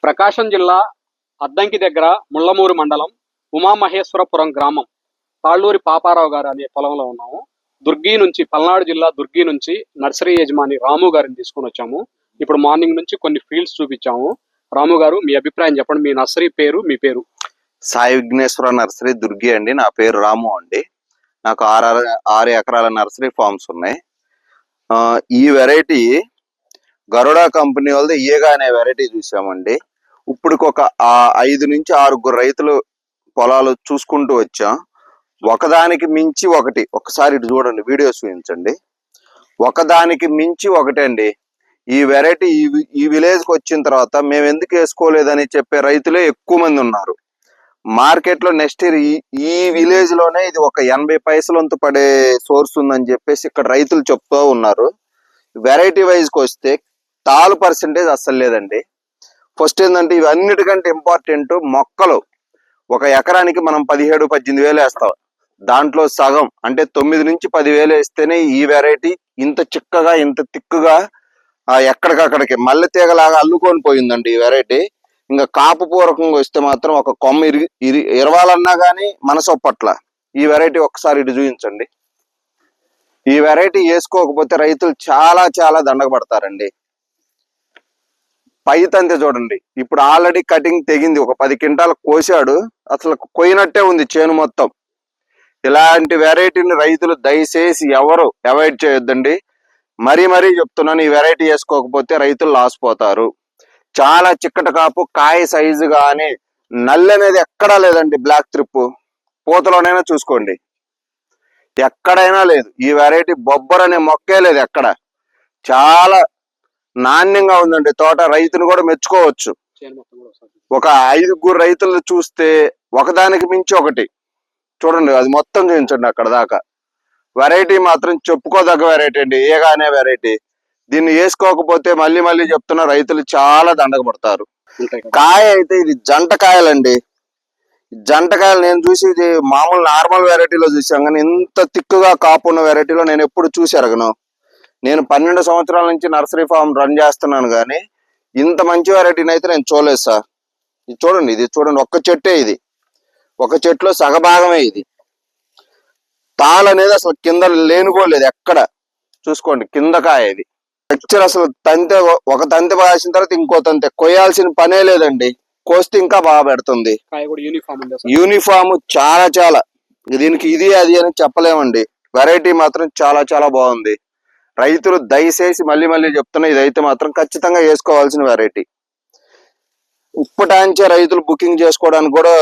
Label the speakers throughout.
Speaker 1: ప్రకాశం జిల్లా అద్దంకి దగ్గర ముళ్ళమూరు మండలం ఉమామహేశ్వరపురం గ్రామం తాళ్ళూరి పాపారావు గారు అనే పొలంలో ఉన్నాము. దుర్గి నుంచి, పల్నాడు జిల్లా దుర్గి నుంచి నర్సరీ యజమాని రాము గారిని తీసుకొని వచ్చాము. ఇప్పుడు మార్నింగ్ నుంచి కొన్ని ఫీల్డ్స్ చూపించాము. రాము గారు, మీ అభిప్రాయం చెప్పండి. మీ నర్సరీ పేరు, మీ పేరు?
Speaker 2: సాయి విఘ్నేశ్వర నర్సరీ దుర్గి అండి. నా పేరు రాము అండి. నాకు 6 ఎకరాల నర్సరీ ఫార్మ్స్ ఉన్నాయి. ఈ వెరైటీ గరుడా కంపెనీ వాళ్ళది ఈగా అనే వెరైటీ చూసామండి. ఇప్పటికి ఒక 5 నుంచి 6 రైతులు పొలాలు చూసుకుంటూ వచ్చాం. ఒకదానికి మించి ఒకటి. ఒకసారి ఇటు చూడండి, వీడియో చూపించండి. ఒకదానికి మించి ఒకటండి. ఈ వెరైటీ ఈ విలేజ్కి వచ్చిన తర్వాత మేము ఎందుకు వేసుకోలేదని చెప్పే రైతులే ఎక్కువ మంది ఉన్నారు మార్కెట్లో. నెక్స్ట్ ఇయర్ ఈ విలేజ్ లోనే ఇది ఒక 80 పైసలంతు పడే సోర్స్ ఉందని చెప్పేసి ఇక్కడ రైతులు చెప్తూ ఉన్నారు. వెరైటీ వైజ్కి వస్తే తాలు పర్సెంటేజ్ అస్సలు లేదండి. ఫస్ట్ ఏంటంటే, ఇవి అన్నిటికంటే ఇంపార్టెంట్ మొక్కలు. ఒక ఎకరానికి మనం 17-18 వేలు వేస్తాం. దాంట్లో సగం అంటే 9 నుంచి 10 వేలు వేస్తేనే ఈ వెరైటీ ఇంత చిక్కగా, ఇంత తిక్కుగా ఎక్కడికక్కడికి మల్లె తీగలాగా అల్లుకొని పోయిందండి ఈ వెరైటీ. ఇంకా కాపు పూర్వకంగా వస్తే మాత్రం ఒక కొమ్మ ఇరవాలన్నా కానీ మనసొప్పట్ల. ఈ వెరైటీ ఒక్కసారి ఇటు చూపించండి. ఈ వెరైటీ వేసుకోకపోతే రైతులు చాలా చాలా దండగపడతారండి. పై తంతే చూడండి, ఇప్పుడు ఆల్రెడీ కటింగ్ తెగింది. ఒక 10 క్వింటాలు కోసాడు, అసలు కొయ్యినట్టే ఉంది చేను మొత్తం. ఇలాంటి వెరైటీని రైతులు దయచేసి ఎవరు అవాయిడ్ చేయొద్దండి. మరీ చెప్తున్నాను, ఈ వెరైటీ వేసుకోకపోతే రైతులు లాస్ పోతారు. చాలా చిక్కటి కాపు, కాయ సైజు కానీ నల్లి అనేది ఎక్కడా లేదండి. బ్లాక్ త్రిప్పు పూతలోనైనా చూసుకోండి, ఎక్కడైనా లేదు. ఈ వెరైటీ బొబ్బర్ అనే మొక్కే లేదు ఎక్కడ. చాలా నాణ్యంగా ఉందండి తోట. రైతును కూడా మెచ్చుకోవచ్చు. ఒక 5 రైతులు చూస్తే ఒకదానికి మించి ఒకటి. చూడండి, అది మొత్తం చూపించండి అక్కడ దాకా. వెరైటీ మాత్రం చెప్పుకోదగ్గ వెరైటీ అండి, ఏగా అనే వెరైటీ. దీన్ని వేసుకోకపోతే మళ్ళీ చెప్తున్న రైతులు చాలా దండగపడతారు. కాయ అయితే ఇది జంట కాయలండి. జంట కాయలు నేను చూసి ఇది మామూలు నార్మల్ వెరైటీలో చూసాను, కానీ ఇంత తిక్కుగా కాపు ఉన్న వెరైటీలో నేను ఎప్పుడు చూసి ఎరగను. నేను 12 సంవత్సరాల నుంచి నర్సరీ ఫామ్ రన్ చేస్తున్నాను, కానీ ఇంత మంచి వెరైటీని అయితే నేను చూడలేదు సార్. ఇది చూడండి, ఒక్క చెట్టే ఇది. ఒక చెట్టులో సగభాగమే ఇది. తాళ్ అనేది అసలు కింద లేనుకోలేదు ఎక్కడ. చూసుకోండి, కింద కాయ ఇది. టెక్చర్ అసలు తంతె, ఒక తంతె బాసిన తర్వాత ఇంకో తంతె కోయాల్సిన పనే లేదండి. కోస్తే ఇంకా బాగా పెడుతుంది. యూనిఫామ్ చాలా. దీనికి ఇది అది అని చెప్పలేమండి. వెరైటీ మాత్రం చాలా బాగుంది. రైతులు దయచేసి మళ్ళీ చెప్తున్నా, ఇదైతే మాత్రం ఖచ్చితంగా వేసుకోవాల్సిన వెరైటీ. ఇప్పటాంచే రైతులు బుకింగ్ చేసుకోవడానికి కూడా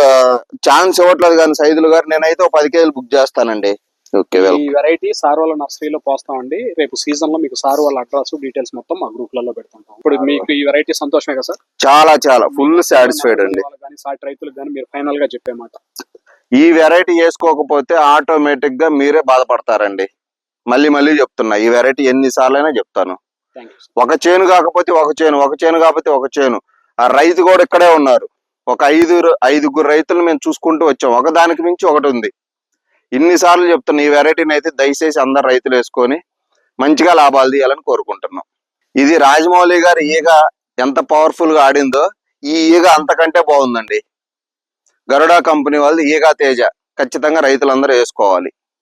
Speaker 2: ఛాన్స్ ఇవ్వట్లేదు. కానీ సైదులు గారు, నేనైతే 10 కేజీలు బుక్ చేస్తానండి. ఓకే,
Speaker 1: ఈ వెరైటీ సార్ వాళ్ళ నర్సరీలో పోస్తామండి. రేపు సీజన్ లో మీకు సార్ వాళ్ళ అడ్రస్, డీటెయిల్స్ మొత్తం మా గ్రూప్ లలో పెడుతుంటాం. ఇప్పుడు మీకు ఈ వెరైటీ సంతోషమే కదా సార్?
Speaker 2: చాలా ఫుల్ సాటిస్ఫైడ్ అండి.
Speaker 1: సాటి రైతులకు కానీ మీరు ఫైనల్ గా చెప్పే మాట,
Speaker 2: ఈ వెరైటీ వేసుకోకపోతే ఆటోమేటిక్ గా మీరే బాధపడతారండి. మళ్ళీ చెప్తున్నా, ఈ వెరైటీ ఎన్నిసార్లు అయినా చెప్తాను. ఒక చేను కాకపోతే ఒక చేను, ఒక చేను కాకపోతే ఒక చేను. ఆ రైతు కూడా ఇక్కడే ఉన్నారు. ఒక 5 రైతులు మేము చూసుకుంటూ వచ్చాం. ఒకదానికి మించి ఒకటి ఉంది. ఇన్నిసార్లు చెప్తున్నా, ఈ వెరైటీని అయితే దయచేసి అందరు రైతులు వేసుకొని మంచిగా లాభాలు తీయాలని కోరుకుంటున్నాం. ఇది రాజమౌళి గారి ఈగ ఎంత పవర్ఫుల్ గా ఆడిందో, ఈ ఈగ అంతకంటే బాగుందండి. గరుడా కంపెనీ వాళ్ళది ఈగా తేజ. ఖచ్చితంగా రైతులందరూ వేసుకోవాలి.